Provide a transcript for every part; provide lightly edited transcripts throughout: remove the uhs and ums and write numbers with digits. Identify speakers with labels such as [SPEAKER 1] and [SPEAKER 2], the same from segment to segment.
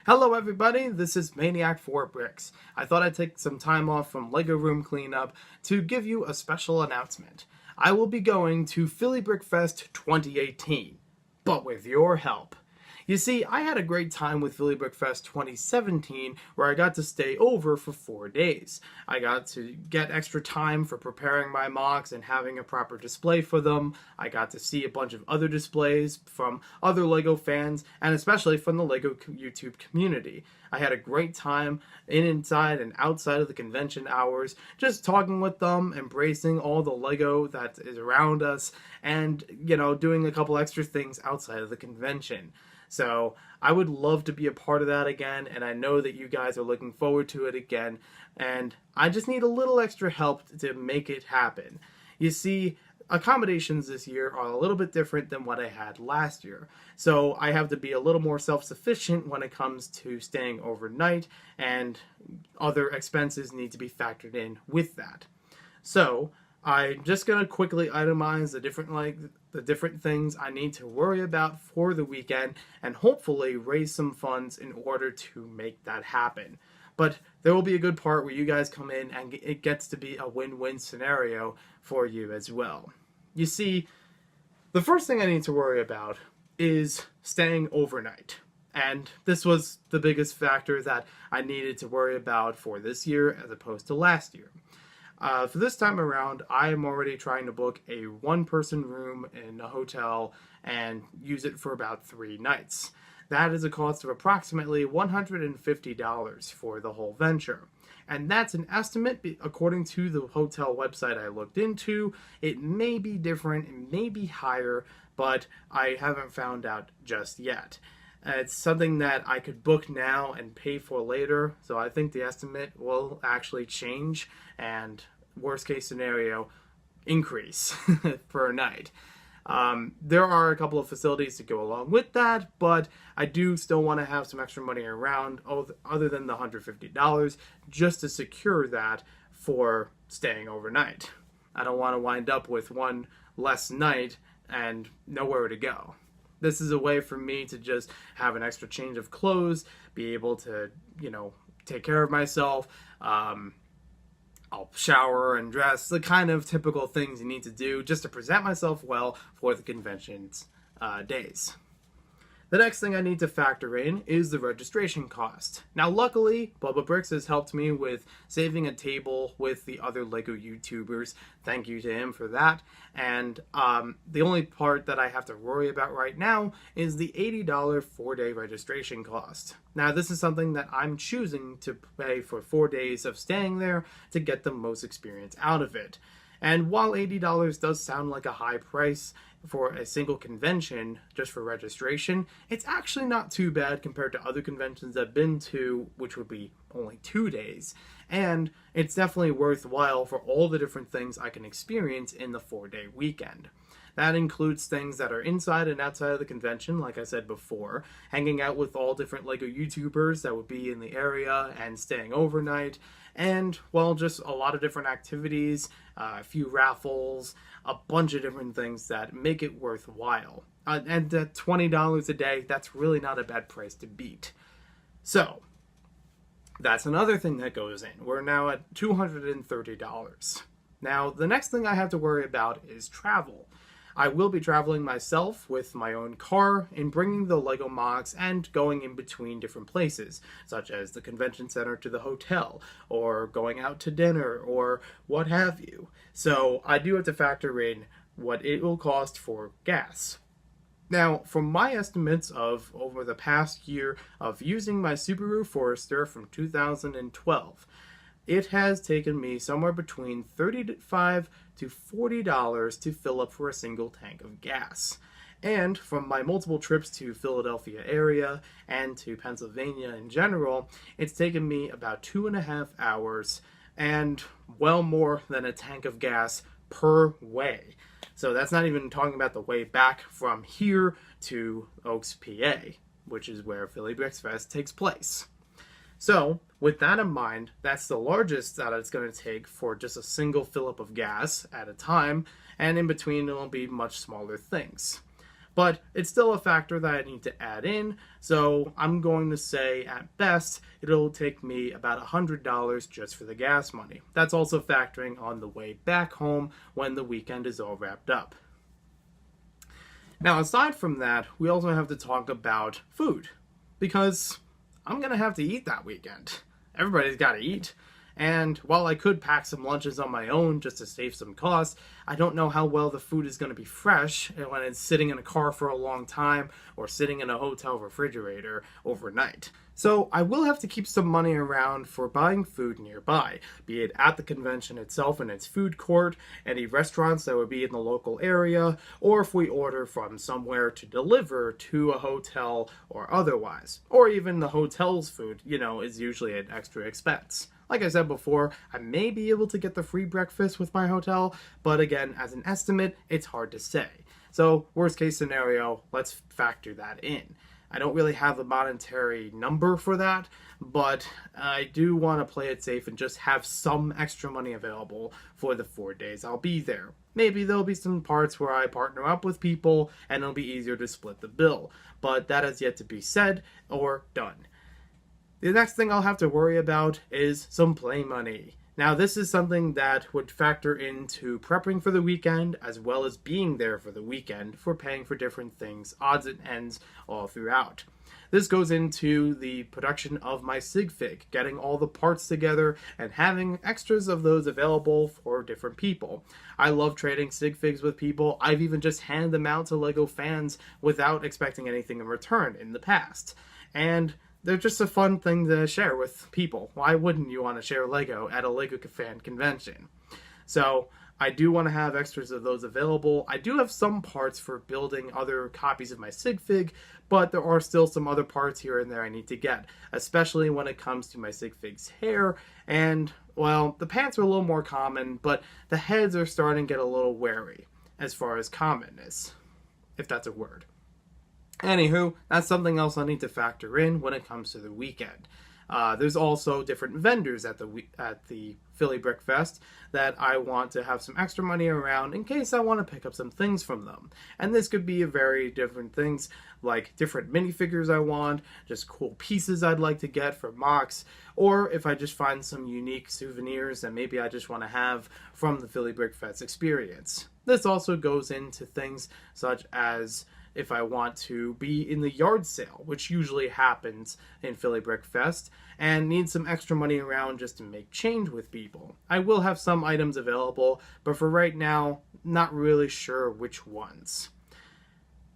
[SPEAKER 1] Hello everybody, this is Maniac4Bricks. I thought I'd take some time off from LEGO Room Cleanup to give you a special announcement. I will be going to Philly BRICKFEST 2018, but with your help. You see, I had a great time with Philly BRICKFEST 2017 where I got to stay over for 4 days. I got to get extra time for preparing my mocks and having a proper display for them. I got to see a bunch of other displays from other LEGO fans and especially from the LEGO YouTube community. I had a great time inside and outside of the convention hours, just talking with them, embracing all the LEGO that is around us, and, doing a couple extra things outside of the convention. So I would love to be a part of that again, and I know that you guys are looking forward to it again, and I just need a little extra help to make it happen. You see, accommodations this year are a little bit different than what I had last year, so I have to be a little more self-sufficient when it comes to staying overnight, and other expenses need to be factored in with that. So I'm just going to quickly itemize the different things I need to worry about for the weekend and hopefully raise some funds in order to make that happen. But there will be a good part where you guys come in and it gets to be a win-win scenario for you as well. You see, the first thing I need to worry about is staying overnight. And this was the biggest factor that I needed to worry about for this year as opposed to last year. For this time around, I am already trying to book a one-person room in a hotel and use it for about 3 nights. That is a cost of approximately $150 for the whole venture. And that's an estimate according to the hotel website I looked into. It may be different, it may be higher, but I haven't found out just yet. It's something that I could book now and pay for later, so I think the estimate will actually change and, worst case scenario, increase per night. There are a couple of facilities to go along with that, but I do still want to have some extra money around other than the $150 just to secure that for staying overnight. I don't want to wind up with one less night and nowhere to go. This is a way for me to just have an extra change of clothes, be able to, take care of myself. I'll shower and dress, the kind of typical things you need to do just to present myself well for the convention's days. The next thing I need to factor in is the registration cost. Now, luckily, Bubba Bricks has helped me with saving a table with the other LEGO YouTubers. Thank you to him for that. And the only part that I have to worry about right now is the $80 4-day registration cost. Now, this is something that I'm choosing to pay for 4 days of staying there to get the most experience out of it. And while $80 does sound like a high price for a single convention just for registration, it's actually not too bad compared to other conventions I've been to, which would be only 2 days. And it's definitely worthwhile for all the different things I can experience in the 4-day weekend. That includes things that are inside and outside of the convention, like I said before, hanging out with all different LEGO YouTubers that would be in the area and staying overnight, and, well, just a lot of different activities, a few raffles, a bunch of different things that make it worthwhile. And at $20 a day, that's really not a bad price to beat. So, that's another thing that goes in. We're now at $230. Now, the next thing I have to worry about is travel. I will be traveling myself with my own car and bringing the LEGO MOCs and going in between different places, such as the convention center to the hotel, or going out to dinner, or what have you. So I do have to factor in what it will cost for gas. Now, from my estimates of over the past year of using my Subaru Forester from 2012, it has taken me somewhere between $35 to $40 to fill up for a single tank of gas. And from my multiple trips to Philadelphia area and to Pennsylvania in general, it's taken me about 2.5 hours and well more than a tank of gas per way. So that's not even talking about the way back from here to Oaks, PA, which is where Philly BRICKFEST takes place. So, with that in mind, that's the largest that it's going to take for just a single fill-up of gas at a time, and in between it'll be much smaller things. But it's still a factor that I need to add in, so I'm going to say at best it'll take me about $100 just for the gas money. That's also factoring on the way back home when the weekend is all wrapped up. Now, aside from that, we also have to talk about food, because I'm going to have to eat that weekend. Everybody's got to eat. And while I could pack some lunches on my own just to save some cost, I don't know how well the food is going to be fresh when it's sitting in a car for a long time or sitting in a hotel refrigerator overnight. So I will have to keep some money around for buying food nearby, be it at the convention itself in its food court, any restaurants that would be in the local area, or if we order from somewhere to deliver to a hotel or otherwise. Or even the hotel's food, is usually an extra expense. Like I said before, I may be able to get the free breakfast with my hotel, but again, as an estimate, it's hard to say. So, worst case scenario, let's factor that in. I don't really have a monetary number for that, but I do want to play it safe and just have some extra money available for the 4 days I'll be there. Maybe there'll be some parts where I partner up with people and it'll be easier to split the bill, but that has yet to be said or done. The next thing I'll have to worry about is some play money. Now, this is something that would factor into prepping for the weekend as well as being there for the weekend for paying for different things, odds and ends all throughout. This goes into the production of my SigFig, getting all the parts together and having extras of those available for different people. I love trading SigFigs with people. I've even just handed them out to LEGO fans without expecting anything in return in the past. And they're just a fun thing to share with people. Why wouldn't you want to share LEGO at a LEGO fan convention? So I do want to have extras of those available. I do have some parts for building other copies of my SigFig, but there are still some other parts here and there I need to get, especially when it comes to my SigFig's hair. And, well, the pants are a little more common, but the heads are starting to get a little wary as far as commonness, if that's a word. Anywho, that's something else I need to factor in when it comes to the weekend. There's also different vendors at the Philly BRICKFEST that I want to have some extra money around in case I want to pick up some things from them. And this could be very different things, like different minifigures I want, just cool pieces I'd like to get for mocks, or if I just find some unique souvenirs that maybe I just want to have from the Philly BRICKFEST experience. This also goes into things such as if I want to be in the yard sale, which usually happens in Philly BRICKFEST, and need some extra money around just to make change with people. I will have some items available, but for right now, not really sure which ones.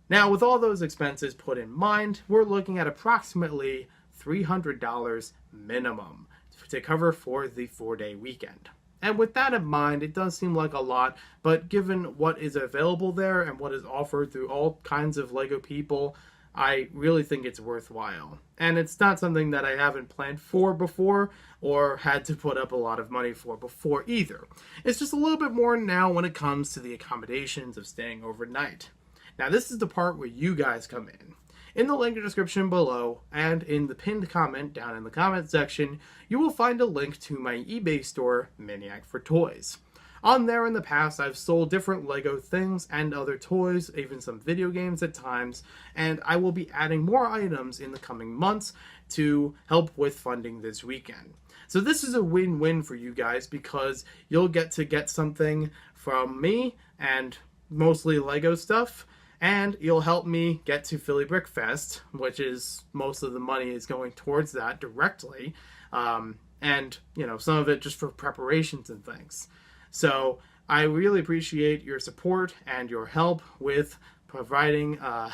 [SPEAKER 1] Now, with all those expenses put in mind, we're looking at approximately $300 minimum to cover for the 4-day weekend. And with that in mind, it does seem like a lot, but given what is available there and what is offered through all kinds of LEGO people, I really think it's worthwhile. And it's not something that I haven't planned for before or had to put up a lot of money for before either. It's just a little bit more now when it comes to the accommodations of staying overnight. Now, this is the part where you guys come in. In the link description below and in the pinned comment down in the comment section, you will find a link to my eBay store, Maniac for Toys. On there in the past, I've sold different LEGO things and other toys, even some video games at times, and I will be adding more items in the coming months to help with funding this weekend. So this is a win-win for you guys because you'll get to get something from me and mostly LEGO stuff, and you'll help me get to Philly BRICKFEST, which is most of the money is going towards that directly, and some of it just for preparations and things. So I really appreciate your support and your help with providing a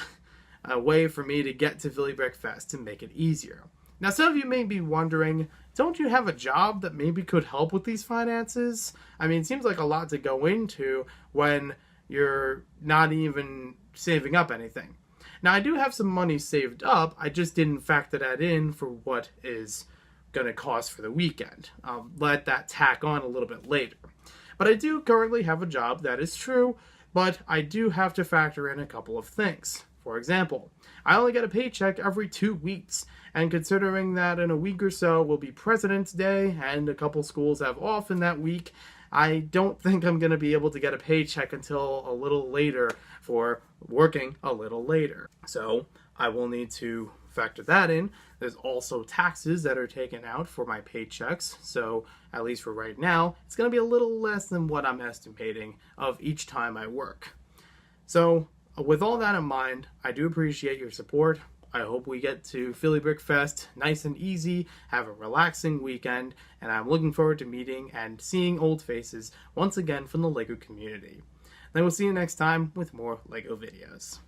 [SPEAKER 1] way for me to get to Philly BRICKFEST to make it easier. Now, some of you may be wondering, don't you have a job that maybe could help with these finances? I mean, it seems like a lot to go into when you're not even saving up anything. Now, I do have some money saved up. I just didn't factor that in for what is going to cost for the weekend. I'll let that tack on a little bit later. But I do currently have a job, that is true, but I do have to factor in a couple of things. For example, I only get a paycheck every 2 weeks, and considering that in a week or so will be President's Day and a couple schools have off in that week, I don't think I'm going to be able to get a paycheck until a little later for working a little later. So I will need to factor that in. There's also taxes that are taken out for my paychecks, so at least for right now, it's going to be a little less than what I'm estimating of each time I work. So with all that in mind, I do appreciate your support. I hope we get to Philly BRICKFEST nice and easy, have a relaxing weekend, and I'm looking forward to meeting and seeing old faces once again from the LEGO community. Then we'll see you next time with more LEGO videos.